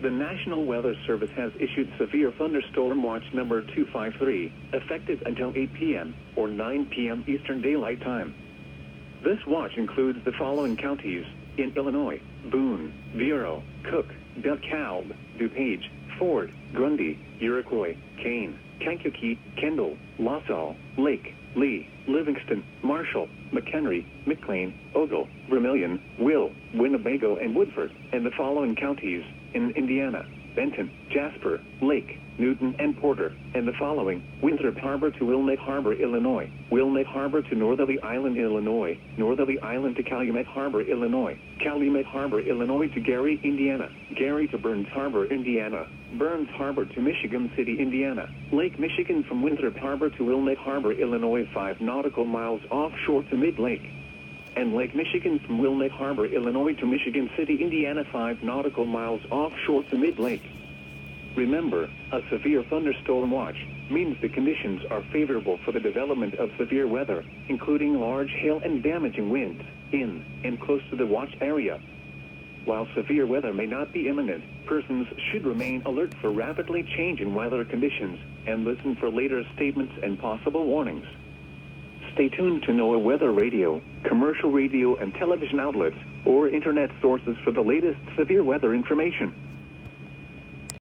The National Weather Service has issued Severe Thunderstorm Watch number 253, effective until 8 p.m. or 9 p.m. Eastern Daylight Time. This watch includes the following counties in Illinois: Boone, Vero, Cook, DeKalb, DuPage, Ford, Grundy, Iroquois, Kane, Kankakee, Kendall, Lasalle, Lake, Lee, Livingston, Marshall, McHenry, McLean, Ogle, Vermilion, Will, Winnebago, and Woodford, and the following counties in Indiana: Benton, Jasper, Lake, Newton, and Porter, and the following: Winthrop Harbor to Wilmette Harbor, Illinois; Wilmette Harbor to Northerly Island, Illinois; Northerly Island to Calumet Harbor, Illinois; Calumet Harbor, Illinois to Gary, Indiana; Gary to Burns Harbor, Indiana; Burns Harbor to Michigan City, Indiana; Lake Michigan from Winthrop Harbor to Wilmette Harbor, Illinois, 5 nautical miles offshore to Mid-Lake; and Lake Michigan from Wilmette Harbor, Illinois to Michigan City, Indiana, 5 nautical miles offshore to Mid-Lake. Remember, a severe thunderstorm watch means the conditions are favorable for the development of severe weather, including large hail and damaging winds, in and close to the watch area. While severe weather may not be imminent, persons should remain alert for rapidly changing weather conditions and listen for later statements and possible warnings. Stay tuned to NOAA Weather Radio, commercial radio and television outlets, or internet sources for the latest severe weather information.